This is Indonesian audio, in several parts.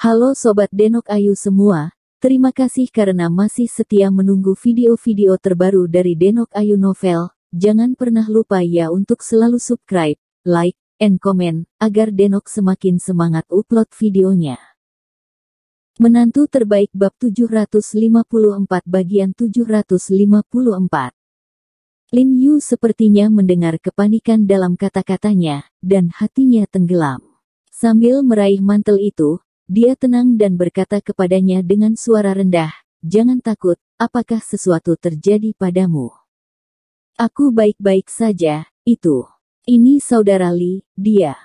Halo Sobat Denok Ayu semua, terima kasih karena masih setia menunggu video-video terbaru dari Denok Ayu Novel. Jangan pernah lupa ya untuk selalu subscribe, like, and comment, agar Denok semakin semangat upload videonya. Menantu terbaik bab 754 bagian 754. Lin Yu sepertinya mendengar kepanikan dalam kata-katanya, dan hatinya tenggelam. Sambil meraih mantel itu, dia tenang dan berkata kepadanya dengan suara rendah, "Jangan takut, apakah sesuatu terjadi padamu?" "Aku baik-baik saja, itu. Ini saudara Li, dia.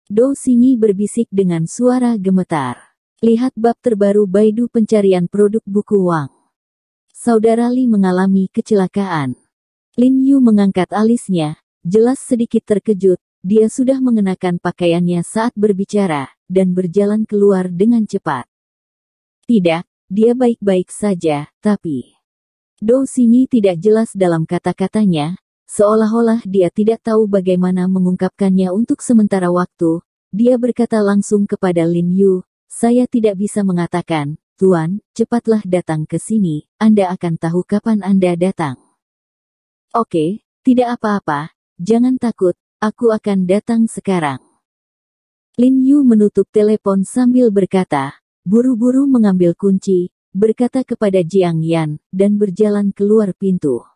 Do Xingyi berbisik dengan suara gemetar. Lihat bab terbaru Baidu pencarian produk buku Wang. Saudara Li mengalami kecelakaan." Lin Yu mengangkat alisnya, jelas sedikit terkejut. Dia sudah mengenakan pakaiannya saat berbicara, dan berjalan keluar dengan cepat. "Tidak, dia baik-baik saja, tapi..." Do Xingyi tidak jelas dalam kata-katanya, seolah-olah dia tidak tahu bagaimana mengungkapkannya untuk sementara waktu. Dia berkata langsung kepada Lin Yu, "Saya tidak bisa mengatakan, Tuan, cepatlah datang ke sini, Anda akan tahu kapan Anda datang." "Oke, tidak apa-apa, jangan takut. Aku akan datang sekarang." Lin Yu menutup telepon sambil berkata, buru-buru mengambil kunci, berkata kepada Jiang Yan, dan berjalan keluar pintu.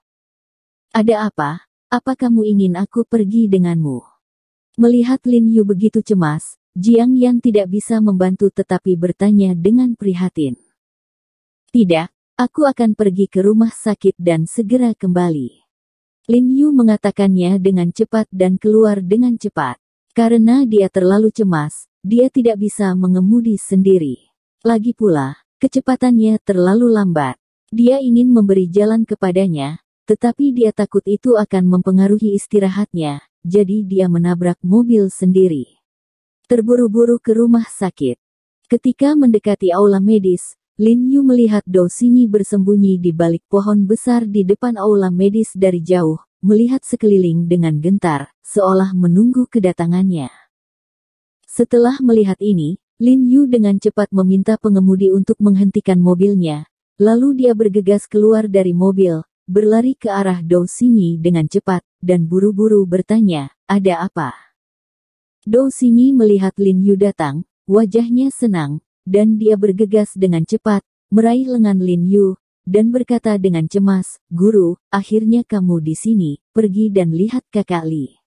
"Ada apa? Apa kamu ingin aku pergi denganmu?" Melihat Lin Yu begitu cemas, Jiang Yan tidak bisa membantu tetapi bertanya dengan prihatin. "Tidak, aku akan pergi ke rumah sakit dan segera kembali." Lin Yu mengatakannya dengan cepat dan keluar dengan cepat. Karena dia terlalu cemas, dia tidak bisa mengemudi sendiri. Lagi pula, kecepatannya terlalu lambat. Dia ingin memberi jalan kepadanya, tetapi dia takut itu akan mempengaruhi istirahatnya, jadi dia menabrak mobil sendiri. Terburu-buru ke rumah sakit. Ketika mendekati aula medis, Lin Yu melihat Do Xingyi bersembunyi di balik pohon besar di depan aula medis dari jauh, melihat sekeliling dengan gentar, seolah menunggu kedatangannya. Setelah melihat ini, Lin Yu dengan cepat meminta pengemudi untuk menghentikan mobilnya, lalu dia bergegas keluar dari mobil, berlari ke arah Do Xingyi dengan cepat, dan buru-buru bertanya, "Ada apa?" Do Xingyi melihat Lin Yu datang, wajahnya senang, dan dia bergegas dengan cepat, meraih lengan Lin Yu, dan berkata dengan cemas, "Guru, akhirnya kamu di sini, pergi dan lihat kakak Li."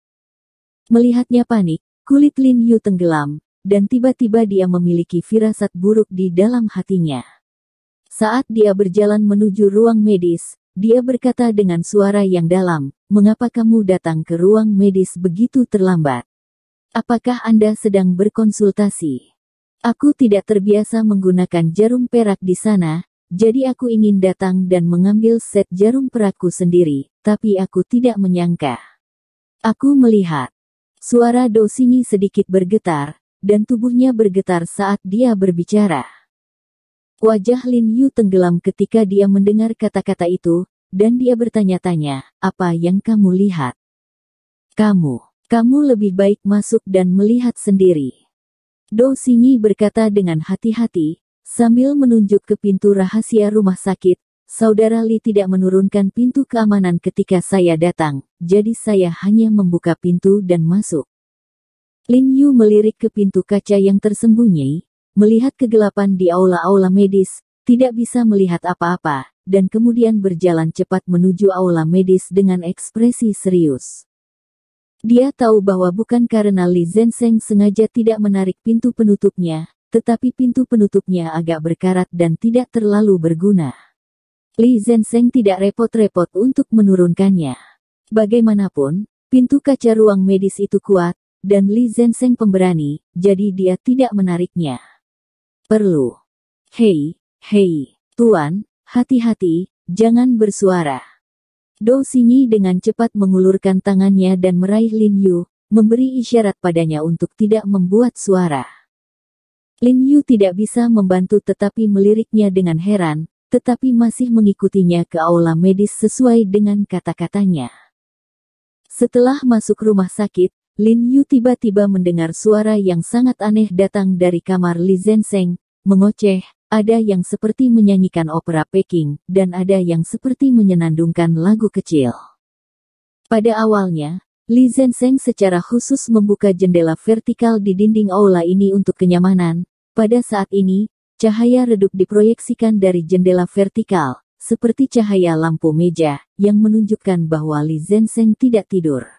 Melihatnya panik, kulit Lin Yu tenggelam, dan tiba-tiba dia memiliki firasat buruk di dalam hatinya. Saat dia berjalan menuju ruang medis, dia berkata dengan suara yang dalam, "Mengapa kamu datang ke ruang medis begitu terlambat? Apakah Anda sedang berkonsultasi? Aku tidak terbiasa menggunakan jarum perak di sana, jadi aku ingin datang dan mengambil set jarum perakku sendiri, tapi aku tidak menyangka. Aku melihat." Suara Do Xingyi sedikit bergetar, dan tubuhnya bergetar saat dia berbicara. Wajah Lin Yu tenggelam ketika dia mendengar kata-kata itu, dan dia bertanya-tanya, "Apa yang kamu lihat?" Kamu lebih baik masuk dan melihat sendiri." Do Xingyi berkata dengan hati-hati, sambil menunjuk ke pintu rahasia rumah sakit, "Saudara Li tidak menurunkan pintu keamanan ketika saya datang, jadi saya hanya membuka pintu dan masuk." Lin Yu melirik ke pintu kaca yang tersembunyi, melihat kegelapan di aula-aula medis, tidak bisa melihat apa-apa, dan kemudian berjalan cepat menuju aula medis dengan ekspresi serius. Dia tahu bahwa bukan karena Li Zhensheng sengaja tidak menarik pintu penutupnya, tetapi pintu penutupnya agak berkarat dan tidak terlalu berguna. Li Zhensheng tidak repot-repot untuk menurunkannya. Bagaimanapun, pintu kaca ruang medis itu kuat, dan Li Zhensheng pemberani, jadi dia tidak menariknya. Hei, Tuan, hati-hati, jangan bersuara." Do Xingyi dengan cepat mengulurkan tangannya dan meraih Lin Yu, memberi isyarat padanya untuk tidak membuat suara. Lin Yu tidak bisa membantu tetapi meliriknya dengan heran, tetapi masih mengikutinya ke aula medis sesuai dengan kata-katanya. Setelah masuk rumah sakit, Lin Yu tiba-tiba mendengar suara yang sangat aneh datang dari kamar Li Zenseng, mengoceh, ada yang seperti menyanyikan opera Peking, dan ada yang seperti menyenandungkan lagu kecil. Pada awalnya, Li Zenseng secara khusus membuka jendela vertikal di dinding aula ini untuk kenyamanan. Pada saat ini, cahaya redup diproyeksikan dari jendela vertikal, seperti cahaya lampu meja, yang menunjukkan bahwa Li Zenseng tidak tidur.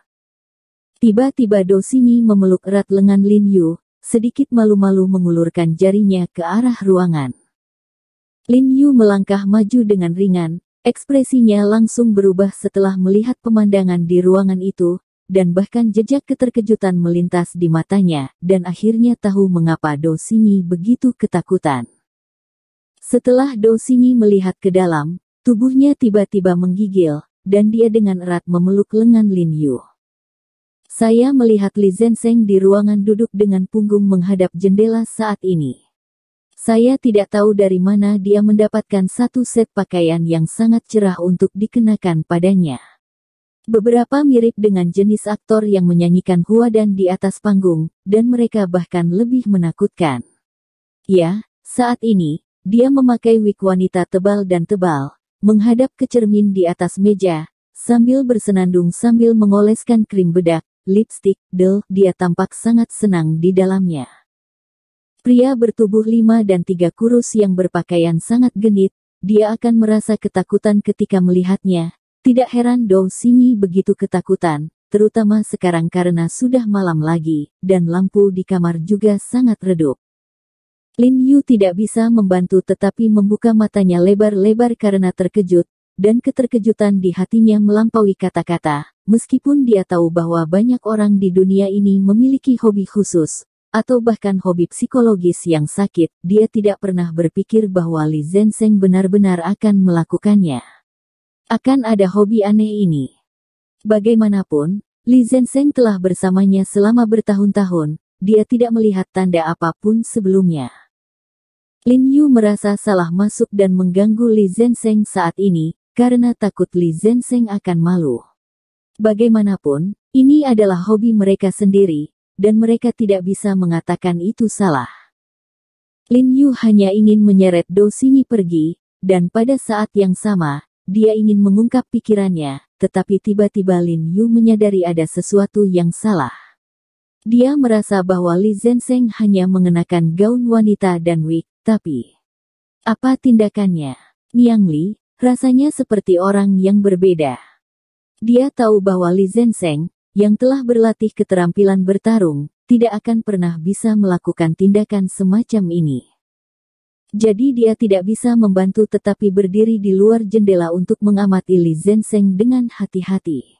Tiba-tiba Do Xingyi memeluk erat lengan Lin Yu, sedikit malu-malu mengulurkan jarinya ke arah ruangan. Lin Yu melangkah maju dengan ringan, ekspresinya langsung berubah setelah melihat pemandangan di ruangan itu, dan bahkan jejak keterkejutan melintas di matanya, dan akhirnya tahu mengapa Do Xingyi begitu ketakutan. Setelah Do Xingyi melihat ke dalam, tubuhnya tiba-tiba menggigil, dan dia dengan erat memeluk lengan Lin Yu. Saya melihat Li Zenseng di ruangan duduk dengan punggung menghadap jendela saat ini. Saya tidak tahu dari mana dia mendapatkan satu set pakaian yang sangat cerah untuk dikenakan padanya. Beberapa mirip dengan jenis aktor yang menyanyikan huadan di atas panggung, dan mereka bahkan lebih menakutkan. Ya, saat ini, dia memakai wig wanita tebal dan tebal, menghadap ke cermin di atas meja, sambil bersenandung sambil mengoleskan krim bedak, lipstik, dia tampak sangat senang di dalamnya. Pria bertubuh 5 dan 3 kurus yang berpakaian sangat genit, dia akan merasa ketakutan ketika melihatnya. Tidak heran Do Xingyi begitu ketakutan, terutama sekarang karena sudah malam lagi, dan lampu di kamar juga sangat redup. Lin Yu tidak bisa membantu tetapi membuka matanya lebar-lebar karena terkejut, dan keterkejutan di hatinya melampaui kata-kata, meskipun dia tahu bahwa banyak orang di dunia ini memiliki hobi khusus, atau bahkan hobi psikologis yang sakit, dia tidak pernah berpikir bahwa Li Zenseng benar-benar akan melakukannya. Akan ada hobi aneh ini. Bagaimanapun, Li Zenseng telah bersamanya selama bertahun-tahun, dia tidak melihat tanda apapun sebelumnya. Lin Yu merasa salah masuk dan mengganggu Li Zenseng saat ini, karena takut Li Zenseng akan malu. Bagaimanapun, ini adalah hobi mereka sendiri, dan mereka tidak bisa mengatakan itu salah. Lin Yu hanya ingin menyeret Do Xingyi pergi, dan pada saat yang sama, dia ingin mengungkap pikirannya, tetapi tiba-tiba Lin Yu menyadari ada sesuatu yang salah. Dia merasa bahwa Li Zenseng hanya mengenakan gaun wanita dan wig, tapi apa tindakannya? Niang Li, rasanya seperti orang yang berbeda. Dia tahu bahwa Li Zenseng, yang telah berlatih keterampilan bertarung, tidak akan pernah bisa melakukan tindakan semacam ini. Jadi dia tidak bisa membantu tetapi berdiri di luar jendela untuk mengamati Li Zenseng dengan hati-hati.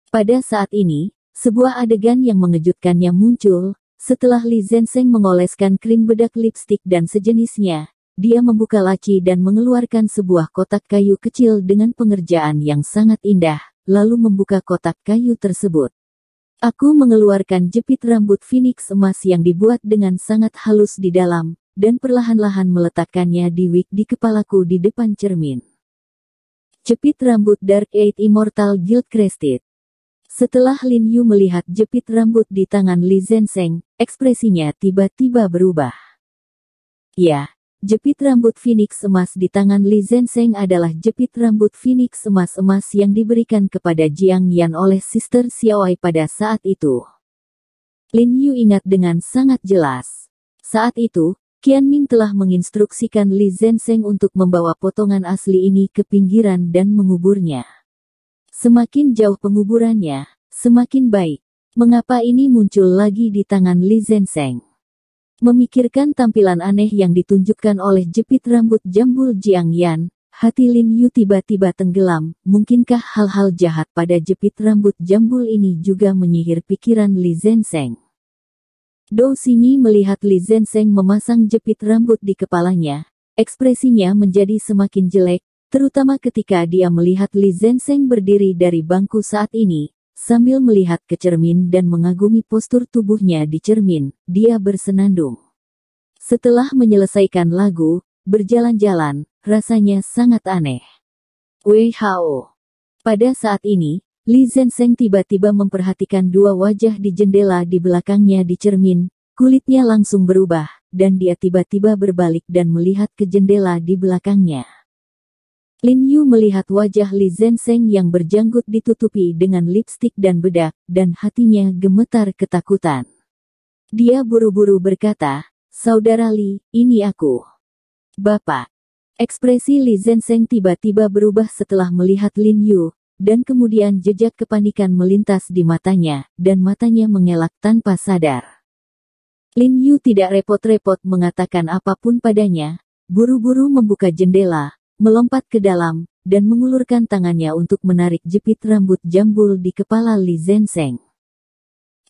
Pada saat ini, sebuah adegan yang mengejutkannya muncul, setelah Li Zenseng mengoleskan krim bedak lipstik dan sejenisnya. Dia membuka laci dan mengeluarkan sebuah kotak kayu kecil dengan pengerjaan yang sangat indah, lalu membuka kotak kayu tersebut. Aku mengeluarkan jepit rambut phoenix emas yang dibuat dengan sangat halus di dalam, dan perlahan-lahan meletakkannya di wig di kepalaku di depan cermin. Jepit rambut Dark Eight Immortal Gilt Crested. Setelah Lin Yu melihat jepit rambut di tangan Li Zenseng, ekspresinya tiba-tiba berubah. Ya. Jepit rambut phoenix emas di tangan Li Zenseng adalah jepit rambut phoenix emas-emas yang diberikan kepada Jiang Yan oleh Sister Xiaowei pada saat itu. Lin Yu ingat dengan sangat jelas. Saat itu, Qianming telah menginstruksikan Li Zenseng untuk membawa potongan asli ini ke pinggiran dan menguburnya. Semakin jauh penguburannya, semakin baik. Mengapa ini muncul lagi di tangan Li Zenseng? Memikirkan tampilan aneh yang ditunjukkan oleh jepit rambut jambul Jiang Yan, hati Lin Yu tiba-tiba tenggelam. Mungkinkah hal-hal jahat pada jepit rambut jambul ini juga menyihir pikiran Li Zenseng? Do Xingyi melihat Li Zenseng memasang jepit rambut di kepalanya. Ekspresinya menjadi semakin jelek, terutama ketika dia melihat Li Zenseng berdiri dari bangku saat ini. Sambil melihat ke cermin dan mengagumi postur tubuhnya di cermin, dia bersenandung. Setelah menyelesaikan lagu, berjalan-jalan, rasanya sangat aneh. Wei Hao. Pada saat ini, Li Zenseng tiba-tiba memperhatikan dua wajah di jendela di belakangnya di cermin, kulitnya langsung berubah, dan dia tiba-tiba berbalik dan melihat ke jendela di belakangnya. Lin Yu melihat wajah Li Zenseng yang berjanggut ditutupi dengan lipstik dan bedak, dan hatinya gemetar ketakutan. Dia buru-buru berkata, "Saudara Li, ini aku." "Bapak." Ekspresi Li Zenseng tiba-tiba berubah setelah melihat Lin Yu, dan kemudian jejak kepanikan melintas di matanya, dan matanya mengelak tanpa sadar. Lin Yu tidak repot-repot mengatakan apapun padanya, buru-buru membuka jendela, melompat ke dalam, dan mengulurkan tangannya untuk menarik jepit rambut jambul di kepala Li Zenseng.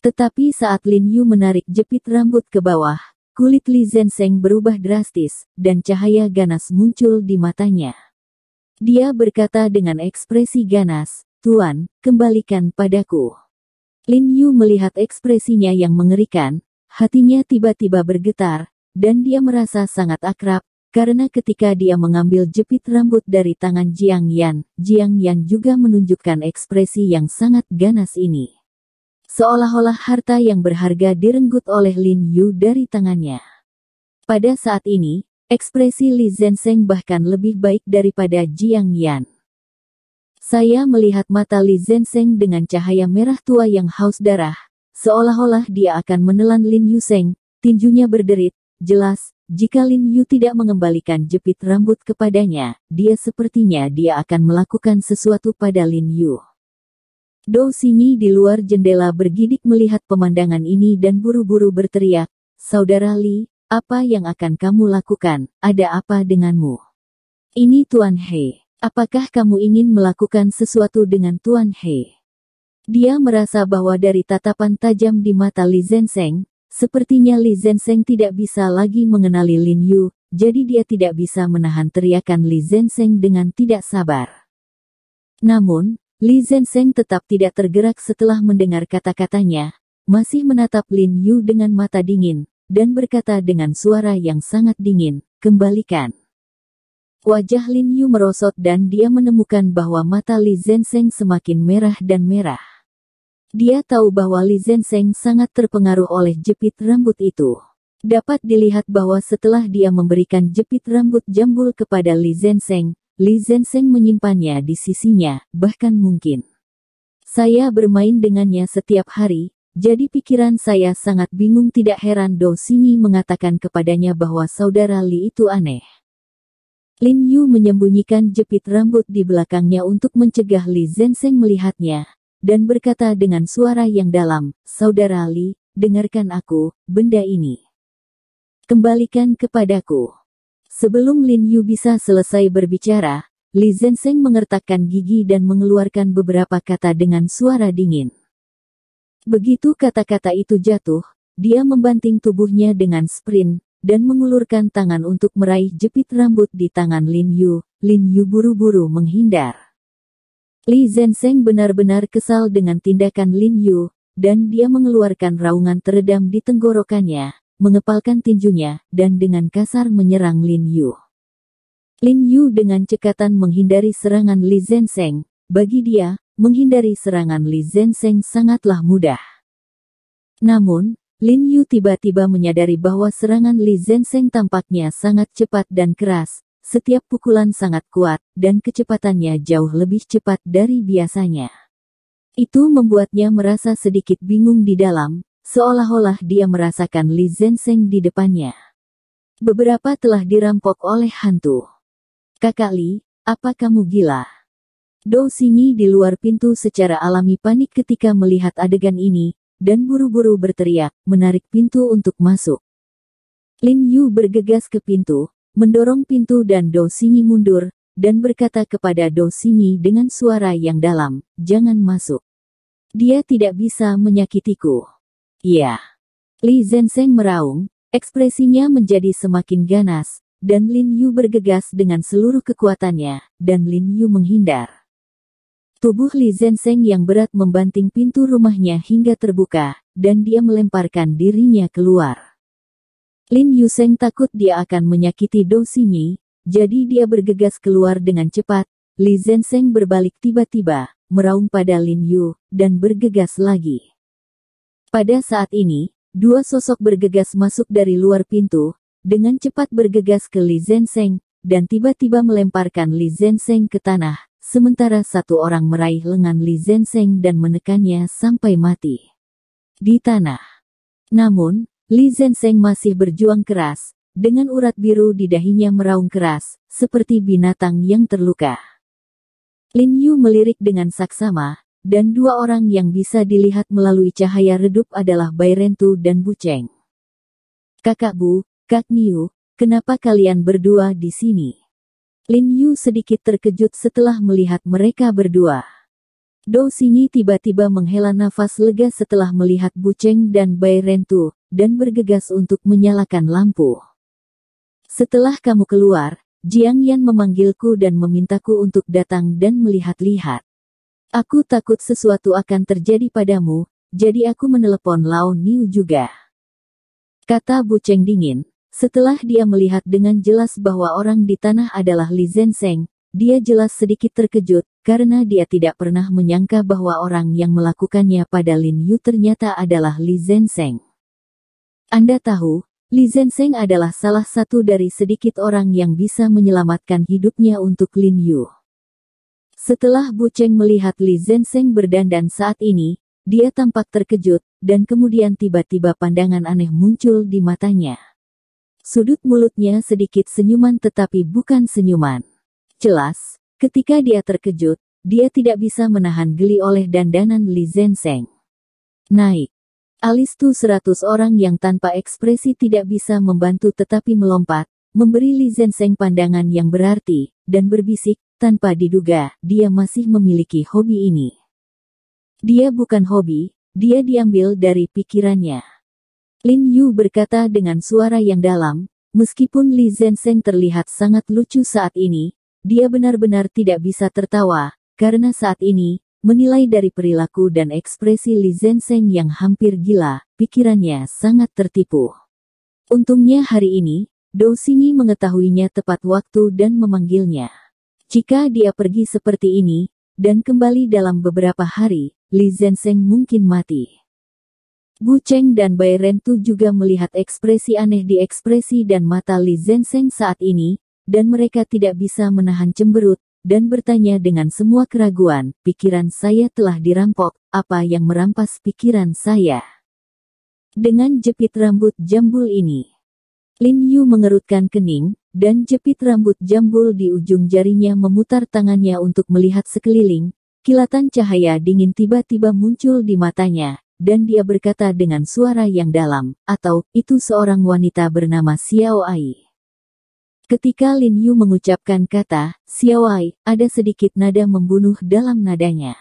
Tetapi saat Lin Yu menarik jepit rambut ke bawah, kulit Li Zenseng berubah drastis, dan cahaya ganas muncul di matanya. Dia berkata dengan ekspresi ganas, "Tuan, kembalikan padaku." Lin Yu melihat ekspresinya yang mengerikan, hatinya tiba-tiba bergetar, dan dia merasa sangat akrab, karena ketika dia mengambil jepit rambut dari tangan Jiang Yan juga menunjukkan ekspresi yang sangat ganas ini. Seolah-olah harta yang berharga direnggut oleh Lin Yu dari tangannya. Pada saat ini, ekspresi Li Zenseng bahkan lebih baik daripada Jiang Yan. Saya melihat mata Li Zenseng dengan cahaya merah tua yang haus darah, seolah-olah dia akan menelan Lin Yu Seng, tinjunya berderit, jelas. Jika Lin Yu tidak mengembalikan jepit rambut kepadanya, sepertinya dia akan melakukan sesuatu pada Lin Yu. Dou Xingyi di luar jendela bergidik melihat pemandangan ini dan buru-buru berteriak, "Saudara Li, apa yang akan kamu lakukan? Ada apa denganmu?" "Ini Tuan He. Apakah kamu ingin melakukan sesuatu dengan Tuan He?" Dia merasa bahwa dari tatapan tajam di mata Li Zenseng, sepertinya Li Zenseng tidak bisa lagi mengenali Lin Yu, jadi dia tidak bisa menahan teriakan Li Zenseng dengan tidak sabar. Namun, Li Zenseng tetap tidak tergerak setelah mendengar kata-katanya, masih menatap Lin Yu dengan mata dingin, dan berkata dengan suara yang sangat dingin, "Kembalikan." Wajah Lin Yu merosot dan dia menemukan bahwa mata Li Zenseng semakin merah dan merah. Dia tahu bahwa Li Zenseng sangat terpengaruh oleh jepit rambut itu. Dapat dilihat bahwa setelah dia memberikan jepit rambut jambul kepada Li Zenseng menyimpannya di sisinya, bahkan mungkin. "Saya bermain dengannya setiap hari, jadi pikiran saya sangat bingung." Tidak heran Dou Xingyi mengatakan kepadanya bahwa saudara Li itu aneh. Lin Yu menyembunyikan jepit rambut di belakangnya untuk mencegah Li Zenseng melihatnya, dan berkata dengan suara yang dalam, "Saudara Li, dengarkan aku, benda ini. Kembalikan kepadaku." Sebelum Lin Yu bisa selesai berbicara, Li Zenseng mengertakkan gigi dan mengeluarkan beberapa kata dengan suara dingin. Begitu kata-kata itu jatuh, dia membanting tubuhnya dengan sprint, dan mengulurkan tangan untuk meraih jepit rambut di tangan Lin Yu. Lin Yu buru-buru menghindar. Li Zenseng benar-benar kesal dengan tindakan Lin Yu, dan dia mengeluarkan raungan teredam di tenggorokannya, mengepalkan tinjunya, dan dengan kasar menyerang Lin Yu. Lin Yu dengan cekatan menghindari serangan Li Zenseng. Bagi dia, menghindari serangan Li Zenseng sangatlah mudah. Namun, Lin Yu tiba-tiba menyadari bahwa serangan Li Zenseng tampaknya sangat cepat dan keras. Setiap pukulan sangat kuat, dan kecepatannya jauh lebih cepat dari biasanya. Itu membuatnya merasa sedikit bingung di dalam, seolah-olah dia merasakan Li Zenseng di depannya. Beberapa telah dirampok oleh hantu. "Kakak Li, apa kamu gila?" Dou Xingyi di luar pintu secara alami panik ketika melihat adegan ini, dan buru-buru berteriak, menarik pintu untuk masuk. Lin Yu bergegas ke pintu, mendorong pintu dan Dou Xingyi mundur, dan berkata kepada Dou Xingyi dengan suara yang dalam, "Jangan masuk. Dia tidak bisa menyakitiku." "Iya." Li Zenseng meraung, ekspresinya menjadi semakin ganas, dan Lin Yu bergegas dengan seluruh kekuatannya, dan Lin Yu menghindar. Tubuh Li Zenseng yang berat membanting pintu rumahnya hingga terbuka, dan dia melemparkan dirinya keluar. Lin Yu Seng takut dia akan menyakiti Dou Xingyi, jadi dia bergegas keluar dengan cepat, Li Zenseng berbalik tiba-tiba, meraung pada Lin Yu, dan bergegas lagi. Pada saat ini, dua sosok bergegas masuk dari luar pintu, dengan cepat bergegas ke Li Zenseng, dan tiba-tiba melemparkan Li Zenseng ke tanah, sementara satu orang meraih lengan Li Zenseng dan menekannya sampai mati di tanah. Namun, Li Zenseng masih berjuang keras, dengan urat biru di dahinya meraung keras, seperti binatang yang terluka. Lin Yu melirik dengan saksama, dan dua orang yang bisa dilihat melalui cahaya redup adalah Bai Rentu dan Bu Cheng. "Kakak Bu, Kak Niu, kenapa kalian berdua di sini?" Lin Yu sedikit terkejut setelah melihat mereka berdua. Dou Xingyi tiba-tiba menghela nafas lega setelah melihat Bu Cheng dan Bai Rentu, dan bergegas untuk menyalakan lampu. "Setelah kamu keluar, Jiang Yan memanggilku dan memintaku untuk datang dan melihat-lihat. Aku takut sesuatu akan terjadi padamu, jadi aku menelepon Lao Niu juga," kata Bu Cheng dingin. Setelah dia melihat dengan jelas bahwa orang di tanah adalah Li Zenseng, dia jelas sedikit terkejut, karena dia tidak pernah menyangka bahwa orang yang melakukannya pada Lin Yu ternyata adalah Li Zenseng. "Anda tahu, Li Zenseng adalah salah satu dari sedikit orang yang bisa menyelamatkan hidupnya untuk Lin Yu." Setelah Bu Cheng melihat Li Zenseng berdandan saat ini, dia tampak terkejut, dan kemudian tiba-tiba pandangan aneh muncul di matanya. Sudut mulutnya sedikit senyuman tetapi bukan senyuman. Jelas, ketika dia terkejut, dia tidak bisa menahan geli oleh dandanan Li Zenseng. Naik. Alis tu 100 orang yang tanpa ekspresi tidak bisa membantu tetapi melompat, memberi Li Zenseng pandangan yang berarti, dan berbisik, tanpa diduga, dia masih memiliki hobi ini. Dia bukan hobi, dia diambil dari pikirannya. Lin Yu berkata dengan suara yang dalam, meskipun Li Zenseng terlihat sangat lucu saat ini, dia benar-benar tidak bisa tertawa, karena saat ini, menilai dari perilaku dan ekspresi Li Zenseng yang hampir gila, pikirannya sangat tertipu. Untungnya hari ini, Dou Xingyi mengetahuinya tepat waktu dan memanggilnya. Jika dia pergi seperti ini, dan kembali dalam beberapa hari, Li Zenseng mungkin mati. Bu Cheng dan Bai Rentu juga melihat ekspresi aneh di ekspresi dan mata Li Zenseng saat ini, dan mereka tidak bisa menahan cemberut, dan bertanya dengan semua keraguan, "Pikiran saya telah dirampok, apa yang merampas pikiran saya?" Dengan jepit rambut jambul ini, Lin Yu mengerutkan kening, dan jepit rambut jambul di ujung jarinya memutar tangannya untuk melihat sekeliling. Kilatan cahaya dingin tiba-tiba muncul di matanya, dan dia berkata dengan suara yang dalam, "Atau, itu seorang wanita bernama Xiao Ai." Ketika Lin Yu mengucapkan kata, "Xiao Ai," ada sedikit nada membunuh dalam nadanya.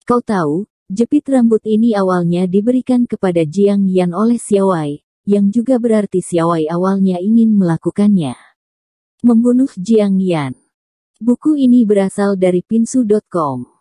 "Kau tahu, jepit rambut ini awalnya diberikan kepada Jiang Yan oleh Xiao Ai, yang juga berarti Xiao Ai awalnya ingin melakukannya. Membunuh Jiang Yan." Buku ini berasal dari pinsu.com.